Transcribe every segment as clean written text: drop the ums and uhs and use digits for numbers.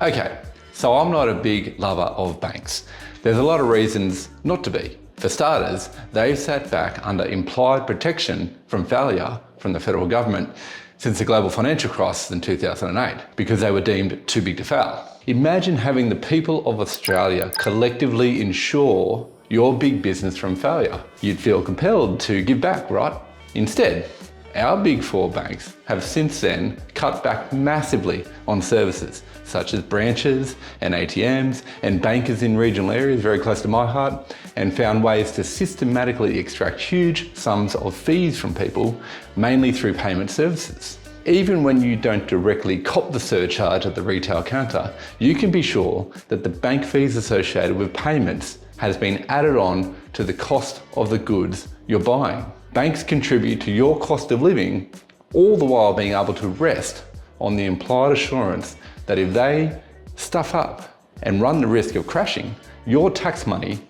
Okay, so I'm not a big lover of banks. There's a lot of reasons not to be. For starters, they've sat back under implied protection from failure from the federal government since the global financial crisis in 2008 because they were deemed too big to fail. Imagine having the people of Australia collectively insure your big business from failure. You'd feel compelled to give back, right? Instead, our big four banks have since then cut back massively on services such as branches and ATMs and bankers in regional areas very close to my heart, and found ways to systematically extract huge sums of fees from people, mainly through payment services. Even when you don't directly cop the surcharge at the retail counter, you can be sure that the bank fees associated with payments has been added on to the cost of the goods you're buying. Banks contribute to your cost of living, all the while being able to rest on the implied assurance that if they stuff up and run the risk of crashing, your tax money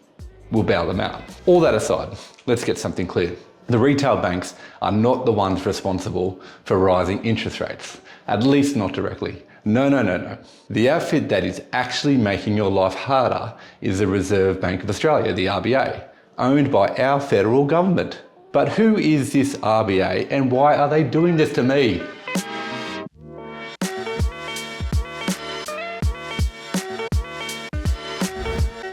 will bail them out. All that aside, let's get something clear. The retail banks are not the ones responsible for rising interest rates, at least not directly. No. The outfit that is actually making your life harder is the Reserve Bank of Australia, the RBA, owned by our federal government. But who is this RBA and why are they doing this to me?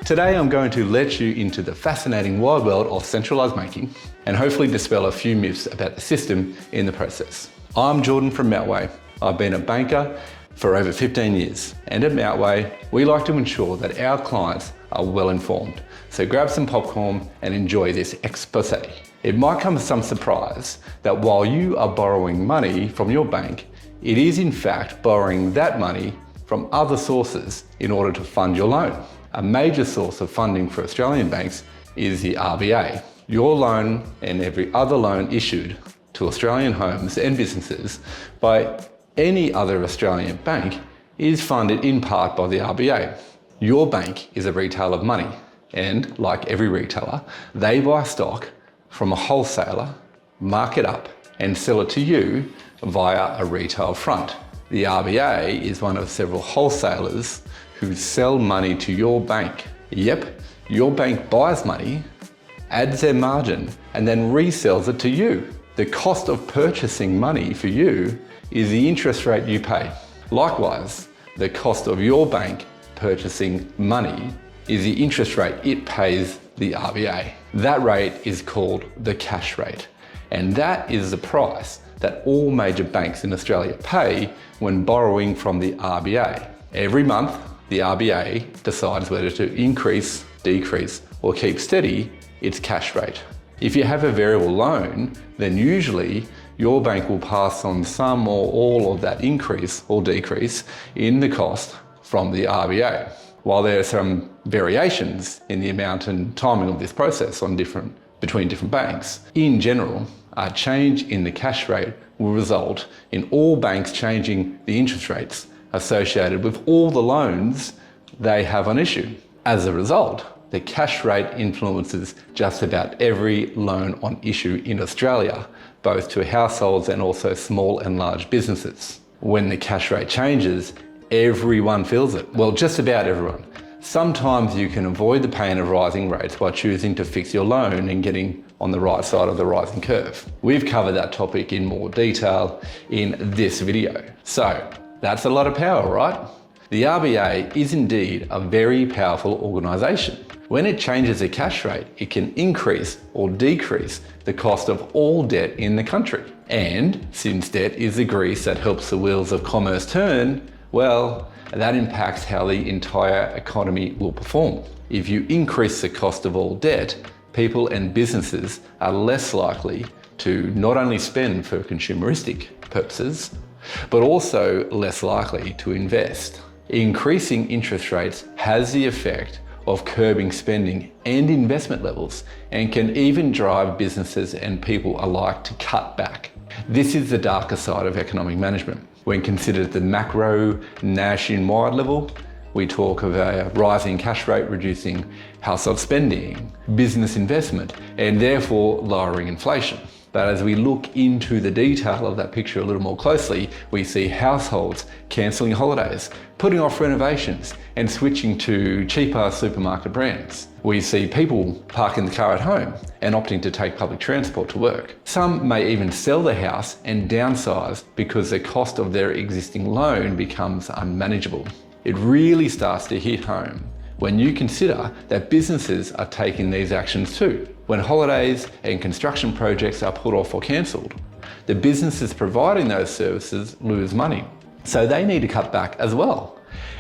Today I'm going to let you into the fascinating wild world of centralised banking and hopefully dispel a few myths about the system in the process. I'm Jordan from Meltway. I've been a banker for over 15 years, and at Meltway we like to ensure that our clients are well informed. So grab some popcorn and enjoy this exposé. It might come as some surprise that while you are borrowing money from your bank, it is in fact borrowing that money from other sources in order to fund your loan. A major source of funding for Australian banks is the RBA. Your loan and every other loan issued to Australian homes and businesses by any other Australian bank is funded in part by the RBA. Your bank is a retailer of money, and like every retailer, they buy stock from a wholesaler, mark it up, and sell it to you via a retail front. The RBA is one of several wholesalers who sell money to your bank. Yep, your bank buys money, adds their margin, and then resells it to you. The cost of purchasing money for you is the interest rate you pay. Likewise, the cost of your bank purchasing money is the interest rate it pays the RBA. That rate is called the cash rate, and that is the price that all major banks in Australia pay when borrowing from the RBA. Every month, the RBA decides whether to increase, decrease, or keep steady its cash rate. If you have a variable loan, then usually your bank will pass on some or all of that increase or decrease in the cost from the RBA. While there are some variations in the amount and timing of this process between different banks, in general, a change in the cash rate will result in all banks changing the interest rates associated with all the loans they have on issue. As a result, the cash rate influences just about every loan on issue in Australia, both to households and also small and large businesses. When the cash rate changes, everyone feels it. Well, just about everyone. Sometimes you can avoid the pain of rising rates by choosing to fix your loan and getting on the right side of the rising curve. We've covered that topic in more detail in this video. So that's a lot of power, right? The RBA is indeed a very powerful organisation. When it changes the cash rate, it can increase or decrease the cost of all debt in the country. And since debt is the grease that helps the wheels of commerce turn, well, that impacts how the entire economy will perform. If you increase the cost of all debt, people and businesses are less likely to not only spend for consumeristic purposes, but also less likely to invest. Increasing interest rates has the effect of curbing spending and investment levels, and can even drive businesses and people alike to cut back. This is the darker side of economic management. When considered at the macro nationwide level, we talk of a rising cash rate reducing household spending, business investment, and therefore lowering inflation. But as we look into the detail of that picture a little more closely, we see households cancelling holidays, putting off renovations, and switching to cheaper supermarket brands. We see people parking the car at home and opting to take public transport to work. Some may even sell their house and downsize because the cost of their existing loan becomes unmanageable. It really starts to hit home when you consider that businesses are taking these actions too. When holidays and construction projects are put off or cancelled, the businesses providing those services lose money. So they need to cut back as well.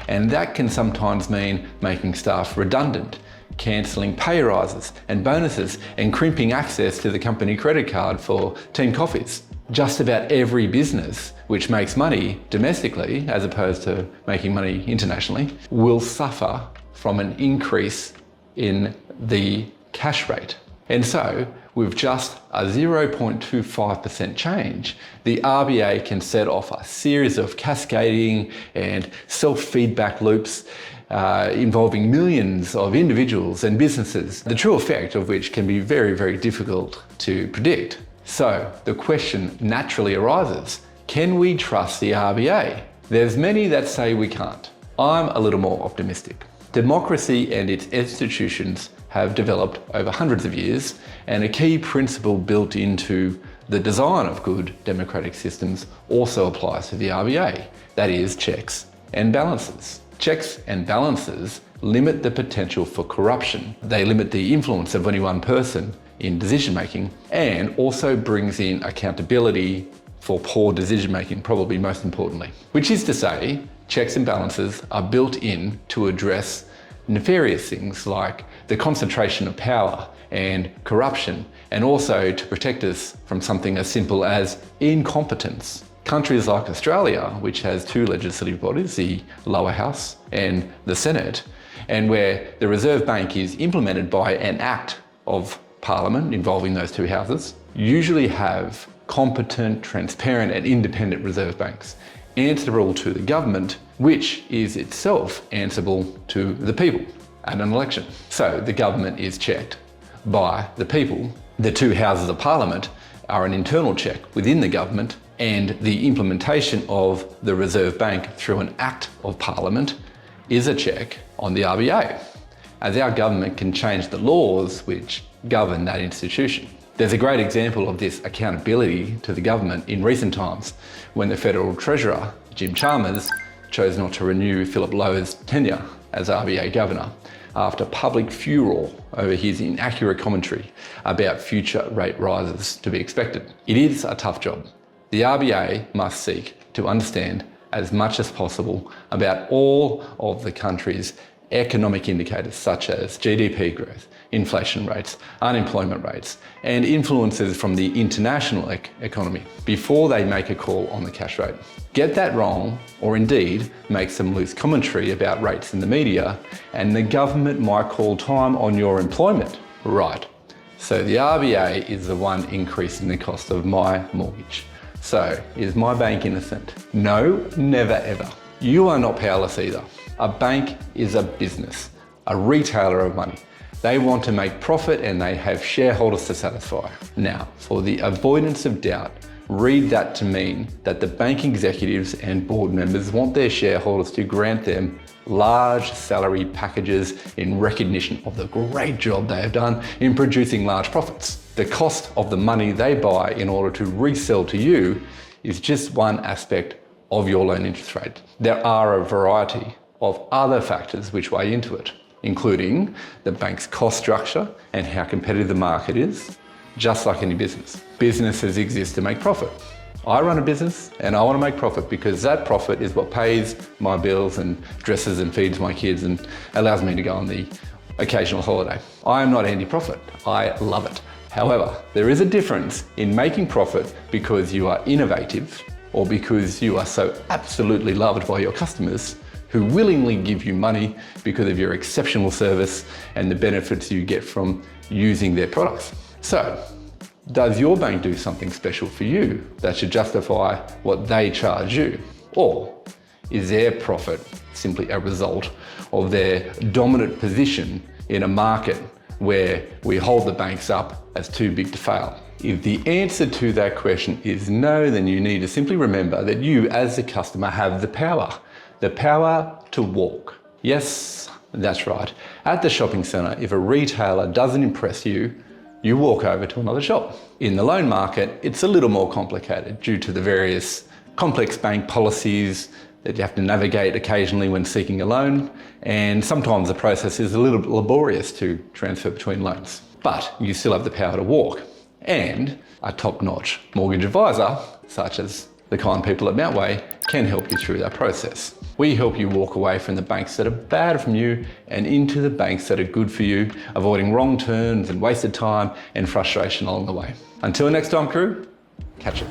And that can sometimes mean making staff redundant, cancelling pay rises and bonuses, and crimping access to the company credit card for team coffees. Just about every business which makes money domestically, as opposed to making money internationally, will suffer from an increase in the cash rate. And so, with just a 0.25% change, the RBA can set off a series of cascading and self-feedback loops involving millions of individuals and businesses, the true effect of which can be very, very difficult to predict. So the question naturally arises, can we trust the RBA? There's many that say we can't. I'm a little more optimistic. Democracy and its institutions have developed over hundreds of years, and a key principle built into the design of good democratic systems also applies to the RBA, that is, checks and balances. Checks and balances limit the potential for corruption. They limit the influence of any one person in decision making, and also brings in accountability for poor decision making, probably most importantly. Which is to say, checks and balances are built in to address nefarious things like the concentration of power and corruption, and also to protect us from something as simple as incompetence. Countries like Australia, which has two legislative bodies, the lower house and the Senate, and where the Reserve Bank is implemented by an act of Parliament involving those two houses, usually have competent, transparent and independent reserve banks, answerable to the government, which is itself answerable to the people at an election. So the government is checked by the people. The two houses of Parliament are an internal check within the government, and the implementation of the Reserve Bank through an Act of Parliament is a check on the RBA, as our government can change the laws which govern that institution. There's a great example of this accountability to the government in recent times when the Federal Treasurer, Jim Chalmers, chose not to renew Philip Lowe's tenure as RBA Governor after public furore over his inaccurate commentary about future rate rises to be expected. It is a tough job. The RBA must seek to understand as much as possible about all of the country's economic indicators such as GDP growth, inflation rates, unemployment rates, and influences from the international economy before they make a call on the cash rate. Get that wrong, or indeed make some loose commentary about rates in the media, and the government might call time on your employment. Right. So the RBA is the one increasing the cost of my mortgage. So is my bank innocent? No, never ever. You are not powerless either. A bank is a business, a retailer of money. They want to make profit and they have shareholders to satisfy. Now, for the avoidance of doubt, read that to mean that the bank executives and board members want their shareholders to grant them large salary packages in recognition of the great job they have done in producing large profits. The cost of the money they buy in order to resell to you is just one aspect of your loan interest rate. There are a variety of other factors which weigh into it, including the bank's cost structure and how competitive the market is, just like any business. Businesses exist to make profit. I run a business and I want to make profit because that profit is what pays my bills and dresses and feeds my kids and allows me to go on the occasional holiday. I am not anti-profit. I love it. However, there is a difference in making profit because you are innovative or because you are so absolutely loved by your customers who willingly give you money because of your exceptional service and the benefits you get from using their products. So, does your bank do something special for you that should justify what they charge you? Or is their profit simply a result of their dominant position in a market where we hold the banks up as too big to fail? If the answer to that question is no, then you need to simply remember that you as the customer have the power to walk. Yes, that's right. At the shopping centre, if a retailer doesn't impress you, you walk over to another shop. In the loan market, it's a little more complicated due to the various complex bank policies that you have to navigate occasionally when seeking a loan, and sometimes the process is a little bit laborious to transfer between loans. But you still have the power to walk, and a top-notch mortgage advisor, such as the kind people at Mountway, can help you through that process. We help you walk away from the banks that are bad for you and into the banks that are good for you, avoiding wrong turns and wasted time and frustration along the way. Until next time, crew, catch you.